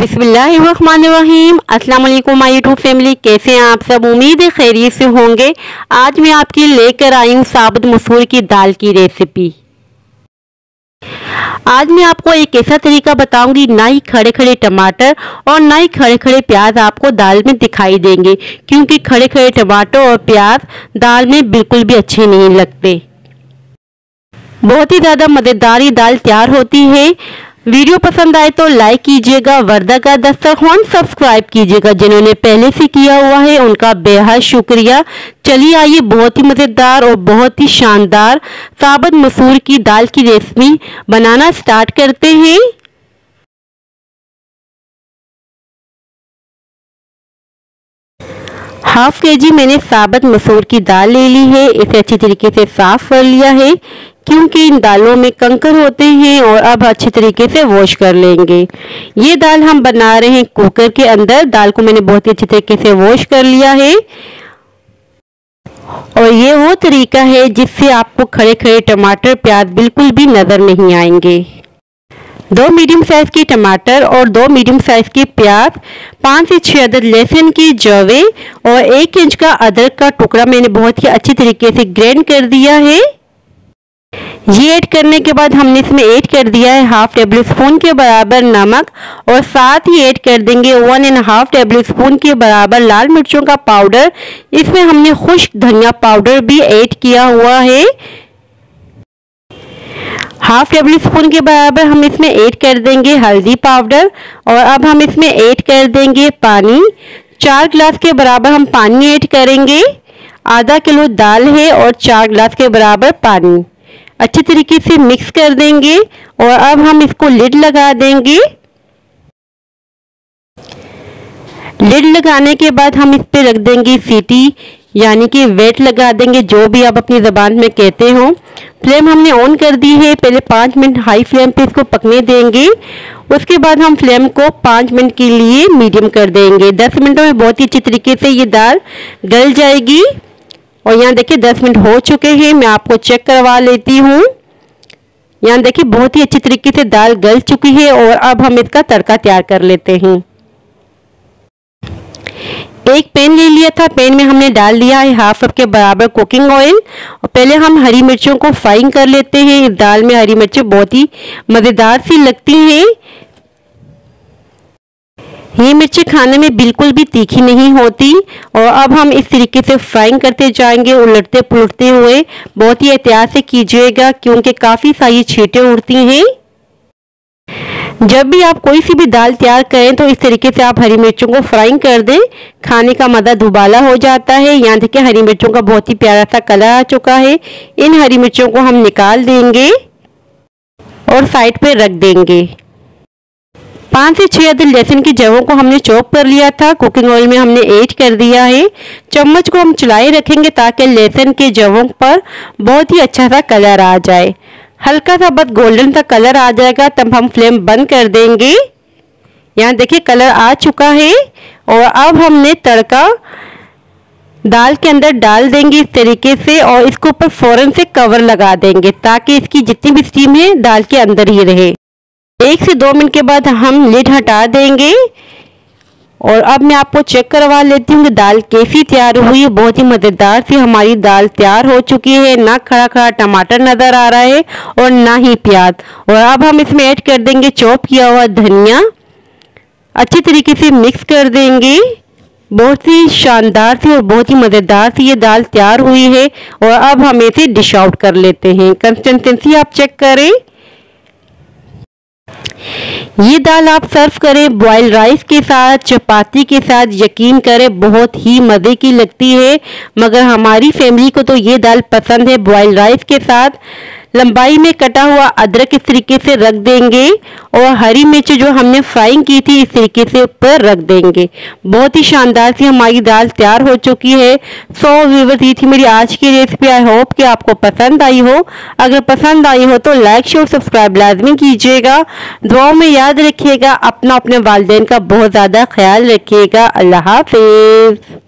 बिस्मिल्लाहिर्रहमानिर्रहीम। अस्सलाम वालेकुम माय यूट्यूब फैमिली, कैसे हैं आप सब? उम्मीद है खैरियत से होंगे। आज मैं आपके लेकर आई हूँ साबुत मसूर की दाल की रेसिपी। आज मैं आपको एक ऐसा तरीका बताऊंगी, ना ही खड़े खड़े टमाटर और ना ही खड़े खड़े प्याज आपको दाल में दिखाई देंगे, क्योंकि खड़े खड़े टमाटर और प्याज दाल में बिल्कुल भी अच्छे नहीं लगते। बहुत ही ज़्यादा मज़ेदार ये दाल तैयार होती है। वीडियो पसंद आए तो लाइक कीजिएगा, वर्दा का दस्तरखान सब्सक्राइब कीजिएगा। जिन्होंने पहले से किया हुआ है उनका बेहद शुक्रिया। चलिए आइए बहुत ही मज़ेदार और बहुत ही शानदार साबुत मसूर की दाल की रेसिपी बनाना स्टार्ट करते हैं। हाफ केजी मैंने साबुत मसूर की दाल ले ली है। इसे अच्छी तरीके से साफ कर लिया है, क्योंकि इन दालों में कंकर होते हैं। और अब अच्छी तरीके से वॉश कर लेंगे। ये दाल हम बना रहे हैं कुकर के अंदर। दाल को मैंने बहुत ही अच्छी तरीके से वॉश कर लिया है। और ये वो तरीका है जिससे आपको खड़े खड़े टमाटर प्याज बिल्कुल भी नजर नहीं आएंगे। 2 मीडियम साइज के टमाटर और 2 मीडियम साइज के प्याज, 5 से 6 अदद लहसुन की जवे और 1 इंच का अदरक का टुकड़ा मैंने बहुत ही अच्छी तरीके से ग्राइंड कर दिया है। ये ऐड करने के बाद हमने इसमें ऐड कर दिया है हाफ टेबल स्पून के बराबर नमक, और साथ ही ऐड कर देंगे 1.5 टेबल स्पून के बराबर लाल मिर्चों का पाउडर। इसमें हमने खुश्क धनिया पाउडर भी ऐड किया हुआ है। हाफ टेबल स्पून के बराबर हम इसमें ऐड कर देंगे हल्दी पाउडर। और अब हम इसमें ऐड कर देंगे पानी। 4 गिलास के बराबर हम पानी ऐड करेंगे। आधा किलो दाल है और 4 गिलास के बराबर पानी। अच्छी तरीके से मिक्स कर देंगे और अब हम इसको लिड लगा देंगे। लिड लगाने के बाद हम इस पे रख देंगे सीटी, यानी कि वेट लगा देंगे, जो भी आप अपनी ज़बान में कहते हो। फ्लेम हमने ऑन कर दी है। पहले 5 मिनट हाई फ्लेम पे इसको पकने देंगे। उसके बाद हम फ्लेम को 5 मिनट के लिए मीडियम कर देंगे। 10 मिनटों में बहुत ही अच्छी तरीके से ये दाल गल जाएगी। और यहाँ देखिए 10 मिनट हो चुके हैं। मैं आपको चेक करवा लेती हूँ। यहाँ देखिए बहुत ही अच्छी तरीके से दाल गल चुकी है। और अब हम इसका तड़का तैयार कर लेते हैं। एक पैन ले लिया था। पैन में हमने डाल दिया है हाफ कप के बराबर कुकिंग ऑयल। और पहले हम हरी मिर्चों को फ्राई कर लेते हैं। इस दाल में हरी मिर्चें बहुत ही मज़ेदार सी लगती हैं। ये मिर्ची खाने में बिल्कुल भी तीखी नहीं होती। और अब हम इस तरीके से फ्राइंग करते जाएंगे, उलटते पुलटते हुए। बहुत ही एहतियात से कीजिएगा, क्योंकि काफ़ी सारी छींटें उड़ती हैं। जब भी आप कोई सी भी दाल तैयार करें तो इस तरीके से आप हरी मिर्चों को फ्राइंग कर दें। खाने का मज़ा दुबाला हो जाता है। यहाँ देखिए हरी मिर्चों का बहुत ही प्यारा सा कलर आ चुका है। इन हरी मिर्चों को हम निकाल देंगे और साइड पे रख देंगे। 5 से 6 अदद लहसुन की जवों को हमने चॉप कर लिया था। कुकिंग ऑयल में हमने ऐड कर दिया है। चम्मच को हम चलाए रखेंगे ताकि लहसुन के जवों पर बहुत ही अच्छा सा कलर आ जाए। हल्का सा बस गोल्डन सा कलर आ जाएगा तब हम फ्लेम बंद कर देंगे। यहाँ देखिए कलर आ चुका है। और अब हमने तड़का दाल के अंदर डाल देंगे इस तरीके से, और इसके ऊपर फौरन से कवर लगा देंगे ताकि इसकी जितनी भी स्टीम है दाल के अंदर ही रहे। 1 से 2 मिनट के बाद हम लिड हटा देंगे। और अब मैं आपको चेक करवा लेती हूँ कि दाल कैसी तैयार हुई है। बहुत ही मज़ेदार सी हमारी दाल तैयार हो चुकी है। ना खड़ा खड़ा टमाटर नज़र आ रहा है और ना ही प्याज। और अब हम इसमें ऐड कर देंगे चॉप किया हुआ धनिया। अच्छी तरीके से मिक्स कर देंगे। बहुत ही शानदार सी और बहुत ही मज़ेदार सी ये दाल तैयार हुई है। और अब हम इसे डिश आउट कर लेते हैं। कंसिस्टेंसी आप चेक करें। ये दाल आप सर्व करें बॉयल राइस के साथ, चपाती के साथ, यकीन करें बहुत ही मज़े की लगती है। मगर हमारी फैमिली को तो ये दाल पसंद है बॉयल राइस के साथ। लंबाई में कटा हुआ अदरक इस तरीके से रख देंगे और हरी मिर्च जो हमने फ्राइंग की थी इस तरीके से ऊपर रख देंगे। बहुत ही शानदार सी हमारी दाल तैयार हो चुकी है। सो व्यूअर्स, ये थी मेरी आज की रेसिपी। आई होप कि आपको पसंद आई हो। अगर पसंद आई हो तो लाइक शेयर सब्सक्राइब लाजमी कीजिएगा। दुआओं में याद रखिएगा। अपना अपने वालिदैन का बहुत ज़्यादा ख्याल रखिएगा। अल्लाह हाफिज़।